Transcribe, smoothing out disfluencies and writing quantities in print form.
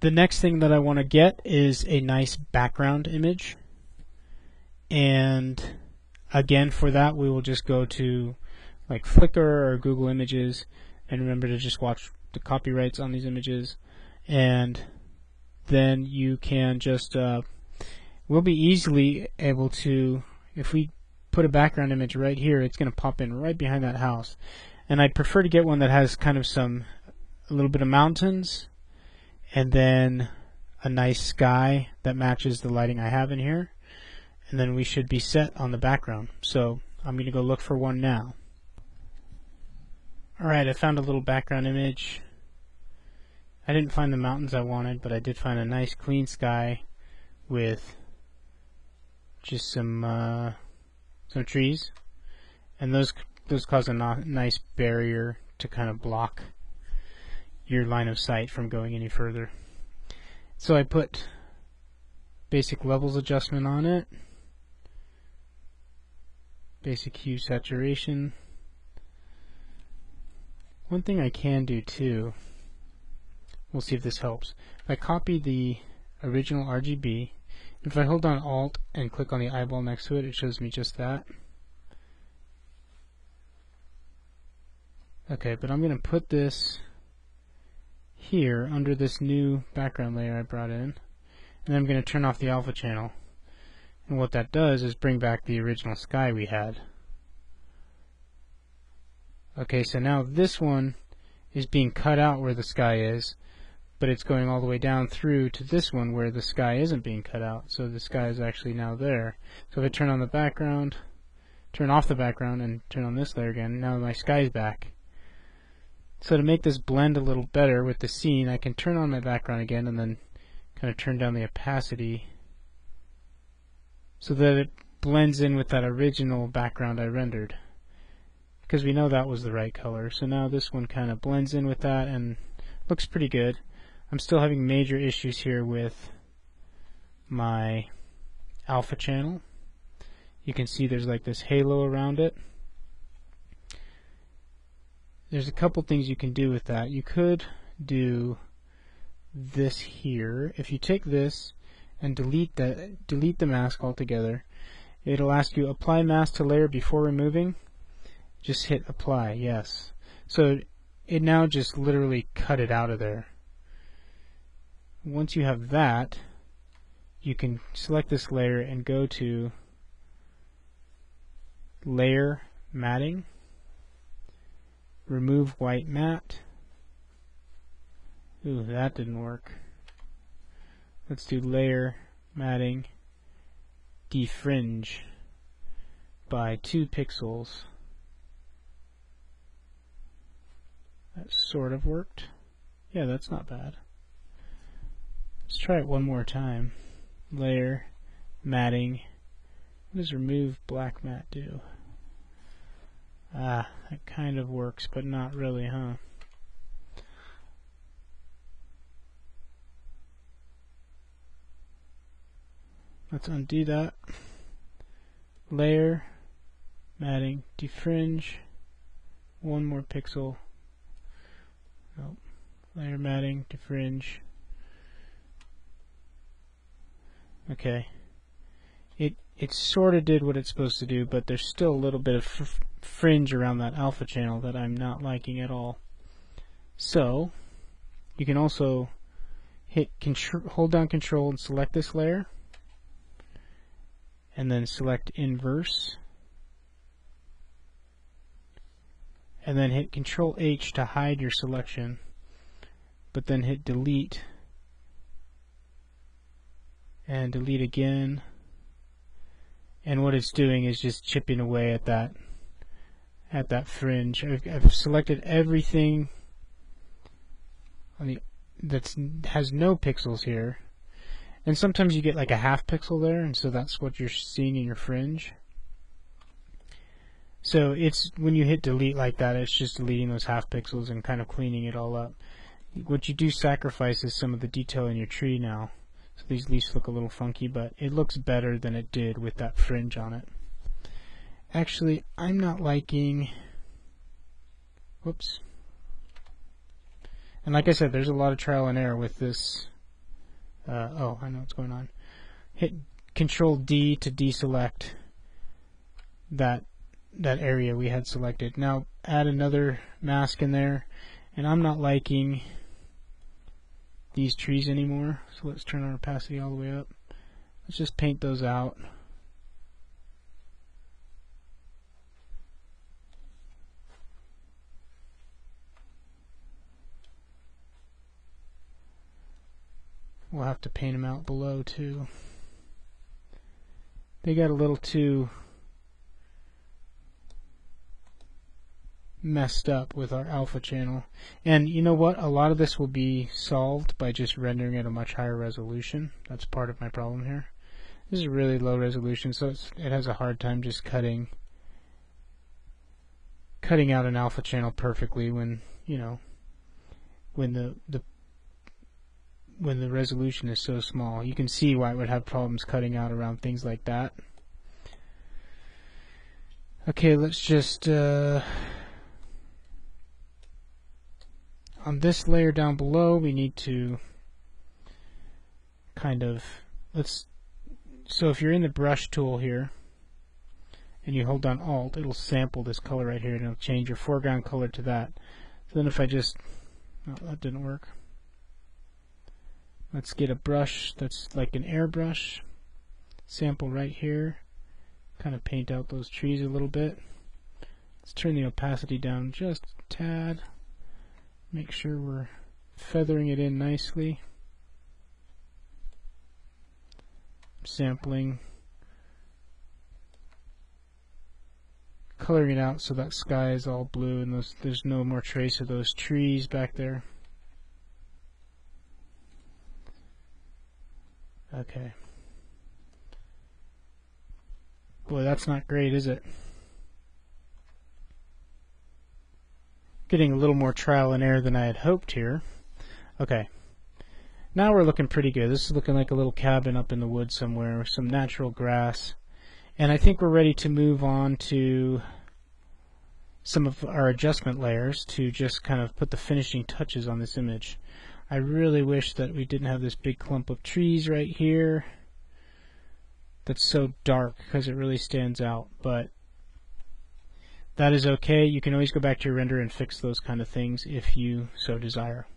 The next thing that I want to get is a nice background image. And again, for that, we will just go to like Flickr or Google Images, and remember to just watch the copyrights on these images. And then you can just, we'll be easily able to, if we put a background image right here, it's going to pop in right behind that house. And I'd prefer to get one that has kind of a little bit of mountains, and then a nice sky that matches the lighting I have in here. And then we should be set on the background. So I'm going to go look for one now. Alright, I found a little background image. I didn't find the mountains I wanted, but I did find a nice clean sky with just some trees. And those cause a nice barrier to kind of block your line of sight from going any further. So I put basic levels adjustment on it. Basic hue saturation. One thing I can do too, we'll see if this helps. If I copy the original RGB, if I hold down Alt and click on the eyeball next to it, it shows me just that. Okay, but I'm going to put this here under this new background layer I brought in, and then I'm going to turn off the alpha channel. And what that does is bring back the original sky we had. Okay, so now this one is being cut out where the sky is, but it's going all the way down through to this one where the sky isn't being cut out. So the sky is actually now there. So if I turn on the background, turn off the background, and turn on this layer again, now my sky is back. So to make this blend a little better with the scene, I can turn on my background again and then kind of turn down the opacity so that it blends in with that original background I rendered, because we know that was the right color. So now this one kind of blends in with that and looks pretty good. I'm still having major issues here with my alpha channel. You can see there's like this halo around it. There's a couple things you can do with that. You could do this here. If you take this and delete the mask altogether, it'll ask you apply mask to layer before removing. Just hit apply, yes. So it now just literally cut it out of there. Once you have that, you can select this layer and go to layer matting, remove white matte. Ooh, that didn't work. Let's do layer matting defringe by 2 pixels. That sort of worked. Yeah, that's not bad. Let's try it one more time. Layer matting. What does remove black matte do? Ah, that kind of works, but not really, huh? Let's undo that. Layer, matting, defringe, 1 more pixel. Nope. Layer, matting, defringe. Okay. It sort of did what it's supposed to do, but there's still a little bit of fringe around that alpha channel that I'm not liking at all. So, you can also hold down Control and select this layer, and then select inverse, and then hit Control H to hide your selection, but then hit delete and delete again, and what it's doing is just chipping away at that fringe. I've selected everything on that has no pixels here. And sometimes you get like a half pixel there, and so that's what you're seeing in your fringe. So it's when you hit delete like that, it's just deleting those half pixels and kind of cleaning it all up. What you do sacrifice is some of the detail in your tree now. So these leaves look a little funky, but it looks better than it did with that fringe on it. Actually, I'm not liking... Whoops. And like I said, there's a lot of trial and error with this oh, I know what's going on. Hit Control D to deselect that area we had selected. Now add another mask in there, and I'm not liking these trees anymore, so let's turn our opacity all the way up. Let's just paint those out. We'll have to paint them out below too. They got a little too messed up with our alpha channel. And you know what? A lot of this will be solved by just rendering at a much higher resolution. That's part of my problem here. This is really low resolution, so it has a hard time just cutting out an alpha channel perfectly when, you know, when the resolution is so small. You can see why it would have problems cutting out around things like that. Okay, let's just on this layer down below, we need to kind of, so if you're in the brush tool here and you hold down Alt, it'll sample this color right here and it'll change your foreground color to that. So then if I just, oh, that didn't work. Let's get a brush that's like an airbrush, sample right here, kind of paint out those trees a little bit. Let's turn the opacity down just a tad. Make sure we're feathering it in nicely. Sampling. Coloring it out so that sky is all blue and there's no more trace of those trees back there. Okay. Boy, that's not great, is it? Getting a little more trial and error than I had hoped here. Okay. Now we're looking pretty good. This is looking like a little cabin up in the woods somewhere with some natural grass. And I think we're ready to move on to some of our adjustment layers to just kind of put the finishing touches on this image. I really wish that we didn't have this big clump of trees right here that's so dark because it really stands out, but that is okay. You can always go back to your render and fix those kind of things if you so desire.